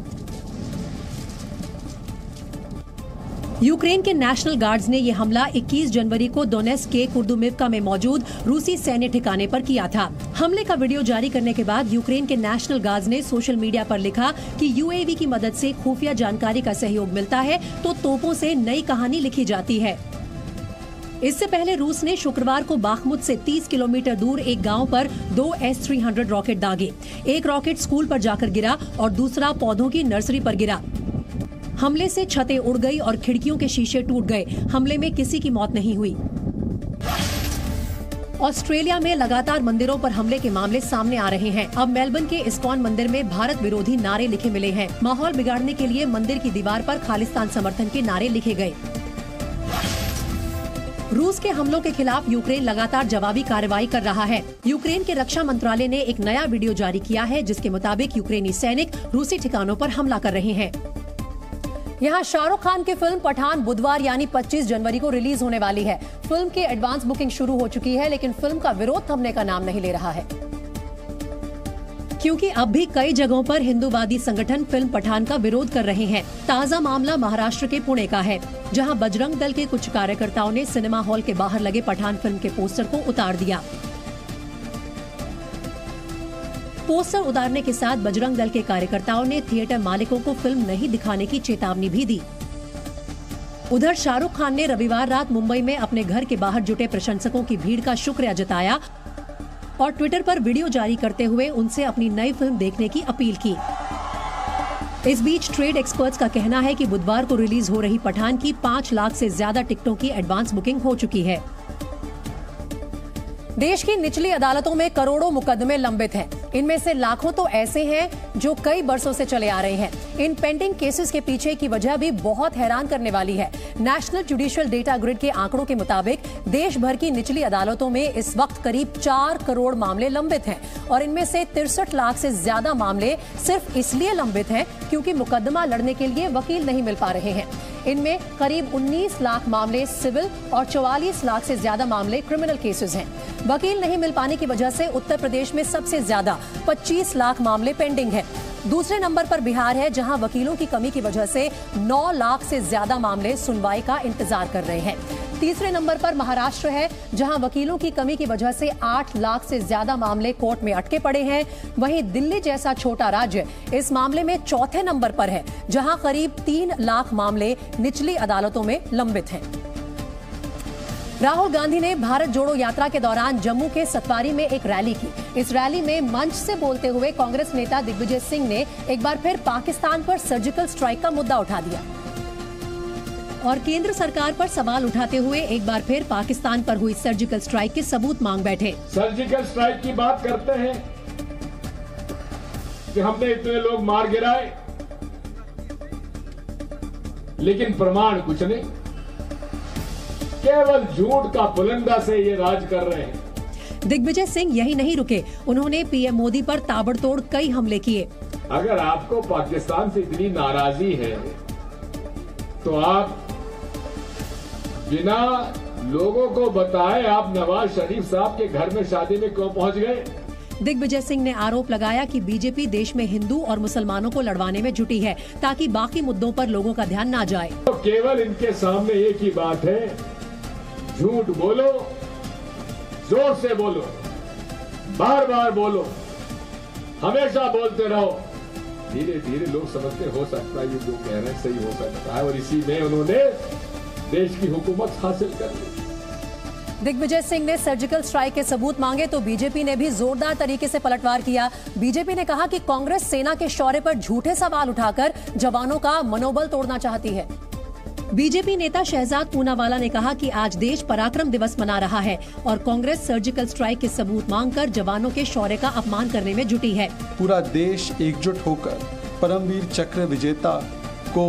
Speaker 1: यूक्रेन के नेशनल गार्ड्स ने यह हमला 21 जनवरी को दोनेत्स्क के कुर्दुमिवका में मौजूद रूसी सैन्य ठिकाने पर किया था। हमले का वीडियो जारी करने के बाद यूक्रेन के नेशनल गार्ड्स ने सोशल मीडिया पर लिखा कि यूएवी की मदद से खुफिया जानकारी का सहयोग मिलता है तो तोपों से नई कहानी लिखी जाती है। इससे पहले रूस ने शुक्रवार को बाखमुत से 30 किलोमीटर दूर एक गांव पर 2 S-300 रॉकेट दागे। एक रॉकेट स्कूल पर जाकर गिरा और दूसरा पौधों की नर्सरी पर गिरा। हमले से छतें उड़ गई और खिड़कियों के शीशे टूट गए। हमले में किसी की मौत नहीं हुई। ऑस्ट्रेलिया में लगातार मंदिरों पर हमले के मामले सामने आ रहे हैं। अब मेलबर्न के इस्कॉन मंदिर में भारत विरोधी नारे लिखे मिले हैं। माहौल बिगाड़ने के लिए मंदिर की दीवार पर खालिस्तान समर्थन के नारे लिखे गए। रूस के हमलों के खिलाफ यूक्रेन लगातार जवाबी कार्रवाई कर रहा है। यूक्रेन के रक्षा मंत्रालय ने एक नया वीडियो जारी किया है, जिसके मुताबिक यूक्रेनी सैनिक रूसी ठिकानों पर हमला कर रहे हैं। यहाँ शाहरुख खान की फिल्म पठान बुधवार यानी 25 जनवरी को रिलीज होने वाली है। फिल्म की एडवांस बुकिंग शुरू हो चुकी है, लेकिन फिल्म का विरोध थमने का नाम नहीं ले रहा है, क्योंकि अब भी कई जगहों पर हिंदूवादी संगठन फिल्म पठान का विरोध कर रहे हैं। ताजा मामला महाराष्ट्र के पुणे का है, जहां बजरंग दल के कुछ कार्यकर्ताओं ने सिनेमा हॉल के बाहर लगे पठान फिल्म के पोस्टर को उतार दिया। पोस्टर उतारने के साथ बजरंग दल के कार्यकर्ताओं ने थिएटर मालिकों को फिल्म नहीं दिखाने की चेतावनी भी दी। उधर शाहरुख खान ने रविवार रात मुंबई में अपने घर के बाहर जुटे प्रशंसकों की भीड़ का शुक्रिया जताया और ट्विटर पर वीडियो जारी करते हुए उनसे अपनी नई फिल्म देखने की अपील की। इस बीच ट्रेड एक्सपर्ट्स का कहना है कि बुधवार को रिलीज हो रही पठान की 5 लाख से ज्यादा टिकटों की एडवांस बुकिंग हो चुकी है। देश की निचली अदालतों में करोड़ों मुकदमे लंबित हैं। इनमें से लाखों तो ऐसे हैं जो कई बरसों से चले आ रहे हैं। इन पेंडिंग केसेस के पीछे की वजह भी बहुत हैरान करने वाली है। नेशनल जुडिशियल डेटा ग्रिड के आंकड़ों के मुताबिक देश भर की निचली अदालतों में इस वक्त करीब 4 करोड़ मामले लंबित हैं और इनमें से 63 लाख से ज्यादा मामले सिर्फ इसलिए लंबित हैं क्योंकि मुकदमा लड़ने के लिए वकील नहीं मिल पा रहे हैं। इनमें करीब 19 लाख मामले सिविल और 44 लाख से ज्यादा मामले क्रिमिनल केसेस हैं। वकील नहीं मिल पाने की वजह से उत्तर प्रदेश में सबसे ज्यादा 25 लाख मामले पेंडिंग हैं। दूसरे नंबर पर बिहार है, जहां वकीलों की कमी की वजह से 9 लाख से ज्यादा मामले सुनवाई का इंतजार कर रहे हैं। तीसरे नंबर पर महाराष्ट्र है, जहां वकीलों की कमी की वजह से 8 लाख से ज्यादा मामले कोर्ट में अटके पड़े हैं। वहीं दिल्ली जैसा छोटा राज्य इस मामले में चौथे नंबर पर है, जहां करीब 3 लाख मामले निचली अदालतों में लंबित हैं। राहुल गांधी ने भारत जोड़ो यात्रा के दौरान जम्मू के सतवारी में एक रैली की। इस रैली में मंच से बोलते हुए कांग्रेस नेता दिग्विजय सिंह ने एक बार फिर पाकिस्तान पर सर्जिकल स्ट्राइक का मुद्दा उठा दिया और केंद्र सरकार पर सवाल उठाते हुए एक बार फिर पाकिस्तान पर हुई सर्जिकल स्ट्राइक के सबूत मांग बैठे।
Speaker 17: सर्जिकल स्ट्राइक की बात करते हैं कि हमने इतने लोग मार गिराए, लेकिन प्रमाण कुछ नहीं, केवल झूठ का पुलिंदा से ये राज कर रहे हैं।
Speaker 1: दिग्विजय सिंह यही नहीं रुके, उन्होंने पीएम मोदी पर ताबड़तोड़ कई हमले किए।
Speaker 17: अगर आपको पाकिस्तान से इतनी नाराजगी है तो आप बिना लोगों को बताए आप नवाज शरीफ साहब के घर में शादी में क्यों पहुंच गए?
Speaker 1: दिग्विजय सिंह ने आरोप लगाया कि बीजेपी देश में हिंदू और मुसलमानों को लड़वाने में जुटी है ताकि बाकी मुद्दों पर लोगों का ध्यान ना जाए।
Speaker 17: तो केवल इनके सामने एक ही बात है, झूठ बोलो, जोर से बोलो, बार बार बोलो, हमेशा बोलते रहो। धीरे धीरे लोग समझते हो सकता है ये जो कह रहे हैं सही हो सकता है, और इसी में उन्होंने देश की हुकूमत हासिल कर ली।
Speaker 1: दिग्विजय सिंह ने सर्जिकल स्ट्राइक के सबूत मांगे तो बीजेपी ने भी जोरदार तरीके से पलटवार किया। बीजेपी ने कहा कि कांग्रेस सेना के शौर्य पर झूठे सवाल उठाकर जवानों का मनोबल तोड़ना चाहती है। बीजेपी नेता शहजाद पूनावाला ने कहा कि आज देश पराक्रम दिवस मना रहा है और कांग्रेस सर्जिकल स्ट्राइक के सबूत मांगकर जवानों के शौर्य का अपमान करने में जुटी है।
Speaker 6: पूरा देश एकजुट होकर परमवीर चक्र विजेता को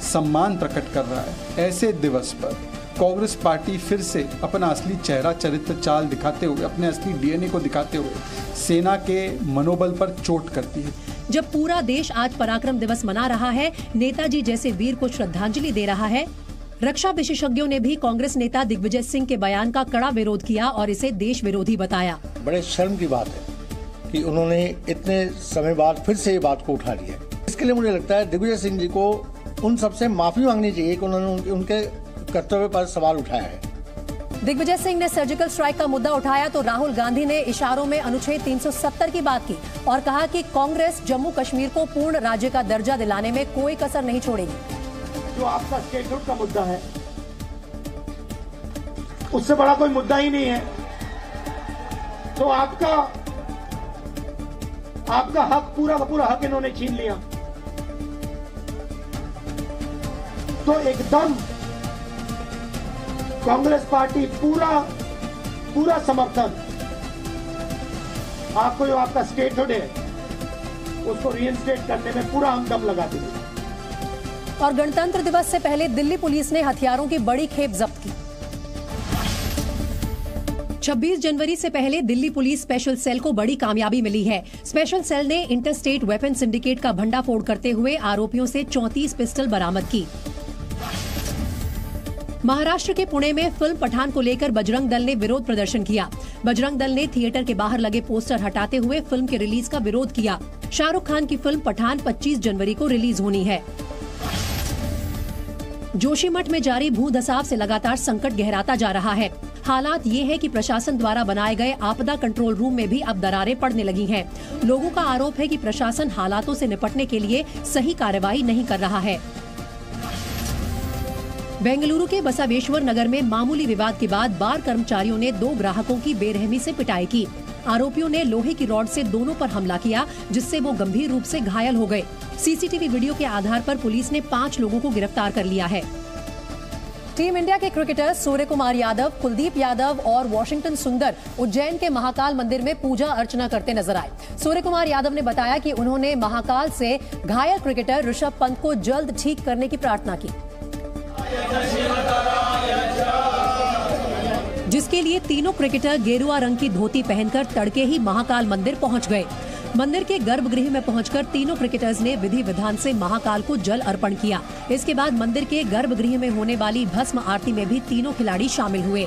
Speaker 6: सम्मान प्रकट कर रहा है। ऐसे दिवस पर कांग्रेस पार्टी फिर से अपना असली चेहरा, चरित्र, चाल दिखाते हुए, अपने असली डीएनए को दिखाते हुए सेना के मनोबल पर चोट करती है।
Speaker 1: जब पूरा देश आज पराक्रम दिवस मना रहा है, नेताजी जैसे वीर को श्रद्धांजलि दे रहा है, रक्षा विशेषज्ञों ने भी कांग्रेस नेता दिग्विजय सिंह के बयान का कड़ा विरोध किया और इसे देश विरोधी बताया।
Speaker 7: बड़े शर्म की बात है कि उन्होंने इतने समय बाद फिर से ये बात को उठा लिया। इसके लिए मुझे लगता है दिग्विजय सिंह जी को उन सबसे माफी मांगनी चाहिए कि उन्होंने उनके कर्तव्य पर सवाल उठाया है।
Speaker 1: दिग्विजय सिंह ने सर्जिकल स्ट्राइक का मुद्दा उठाया तो राहुल गांधी ने इशारों में अनुच्छेद 370 की बात की और कहा कि कांग्रेस जम्मू कश्मीर को पूर्ण राज्य का दर्जा दिलाने में कोई कसर नहीं छोड़ेगी।
Speaker 21: जो आपका स्टेटहुड का मुद्दा है, उससे बड़ा कोई मुद्दा ही नहीं है। तो आपका हक, पूरा का पूरा हक इन्होंने छीन लिया। तो एकदम कांग्रेस पार्टी पूरा समर्थन, आपको जो आपका स्टेटहुड है उसको रीइंस्टेट करने में पूरा हम दम लगा देंगे।
Speaker 1: और गणतंत्र दिवस से पहले दिल्ली पुलिस ने हथियारों की बड़ी खेप जब्त की। 26 जनवरी से पहले दिल्ली पुलिस स्पेशल सेल को बड़ी कामयाबी मिली है। स्पेशल सेल ने इंटरस्टेट वेपन सिंडिकेट का भंडाफोड़ करते हुए आरोपियों से 34 पिस्टल बरामद की। महाराष्ट्र के पुणे में फिल्म पठान को लेकर बजरंग दल ने विरोध प्रदर्शन किया। बजरंग दल ने थिएटर के बाहर लगे पोस्टर हटाते हुए फिल्म के रिलीज का विरोध किया। शाहरुख खान की फिल्म पठान 25 जनवरी को रिलीज होनी है। जोशीमठ में जारी भूधसाव से लगातार संकट गहराता जा रहा है। हालात ये है कि प्रशासन द्वारा बनाए गए आपदा कंट्रोल रूम में भी अब दरारें पड़ने लगी हैं। लोगों का आरोप है कि प्रशासन हालातों से निपटने के लिए सही कार्रवाई नहीं कर रहा है। बेंगलुरु के बसवेश्वर नगर में मामूली विवाद के बाद बार कर्मचारियों ने 2 ग्राहकों की बेरहमी से पिटाई की। आरोपियों ने लोहे की रॉड से दोनों पर हमला किया, जिससे वो गंभीर रूप से घायल हो गए। सीसीटीवी वीडियो के आधार पर पुलिस ने 5 लोगों को गिरफ्तार कर लिया है। टीम इंडिया के क्रिकेटर सूर्य कुमार यादव, कुलदीप यादव और वॉशिंगटन सुंदर उज्जैन के महाकाल मंदिर में पूजा अर्चना करते नजर आए। सूर्य कुमार यादव ने बताया कि उन्होंने महाकाल से घायल क्रिकेटर ऋषभ पंत को जल्द ठीक करने की प्रार्थना की, जिसके लिए तीनों क्रिकेटर गेरुआ रंग की धोती पहनकर तड़के ही महाकाल मंदिर पहुंच गए। मंदिर के गर्भगृह में पहुंचकर तीनों क्रिकेटर्स ने विधि विधान से महाकाल को जल अर्पण किया। इसके बाद मंदिर के गर्भगृह में होने वाली भस्म आरती में भी तीनों खिलाड़ी शामिल हुए।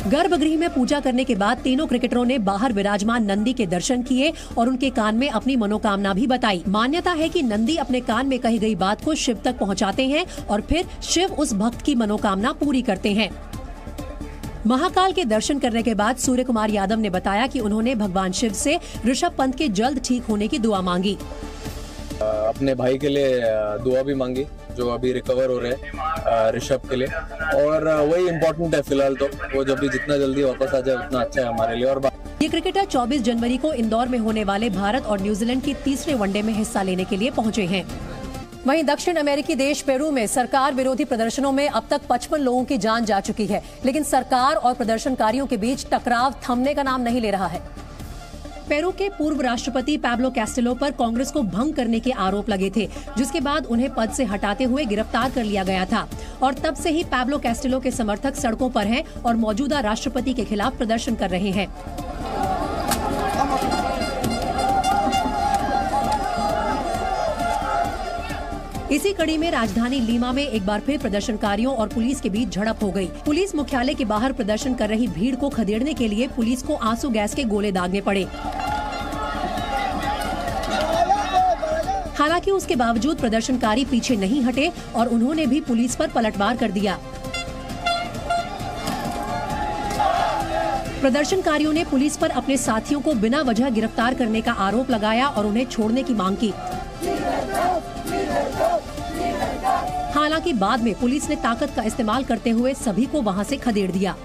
Speaker 1: गर्भगृह में पूजा करने के बाद तीनों क्रिकेटरों ने बाहर विराजमान नंदी के दर्शन किए और उनके कान में अपनी मनोकामना भी बताई। मान्यता है कि नंदी अपने कान में कही गई बात को शिव तक पहुंचाते हैं और फिर शिव उस भक्त की मनोकामना पूरी करते हैं। महाकाल के दर्शन करने के बाद सूर्य कुमार यादव ने बताया कि उन्होंने भगवान शिव से ऋषभ पंत के जल्द ठीक होने की दुआ मांगी।
Speaker 8: अपने भाई के लिए दुआ भी मांगी जो अभी रिकवर हो रहे हैं ऋषभ के लिए, और वही इम्पोर्टेंट है फिलहाल। तो वो जब भी जितना जल्दी वापस आ जाए उतना अच्छा है हमारे लिए। और
Speaker 1: ये क्रिकेटर 24 जनवरी को इंदौर में होने वाले भारत और न्यूजीलैंड की तीसरे वनडे में हिस्सा लेने के लिए पहुंचे हैं। वहीं दक्षिण अमेरिकी देश पेरू में सरकार विरोधी प्रदर्शनों में अब तक 55 लोगों की जान जा चुकी है, लेकिन सरकार और प्रदर्शनकारियों के बीच टकराव थमने का नाम नहीं ले रहा है। पेरू के पूर्व राष्ट्रपति पैब्लो कैस्टिलो पर कांग्रेस को भंग करने के आरोप लगे थे, जिसके बाद उन्हें पद से हटाते हुए गिरफ्तार कर लिया गया था और तब से ही पैब्लो कैस्टिलो के समर्थक सड़कों पर हैं और मौजूदा राष्ट्रपति के खिलाफ प्रदर्शन कर रहे हैं। इसी कड़ी में राजधानी लीमा में एक बार फिर प्रदर्शनकारियों और पुलिस के बीच झड़प हो गई। पुलिस मुख्यालय के बाहर प्रदर्शन कर रही भीड़ को खदेड़ने के लिए पुलिस को आंसू गैस के गोले दागने पड़े। हालांकि उसके बावजूद प्रदर्शनकारी पीछे नहीं हटे और उन्होंने भी पुलिस पर पलटवार कर दिया। प्रदर्शनकारियों ने पुलिस पर अपने साथियों को बिना वजह गिरफ्तार करने का आरोप लगाया और उन्हें छोड़ने की मांग की। हालांकि बाद में पुलिस ने ताकत का इस्तेमाल करते हुए सभी को वहां से खदेड़ दिया।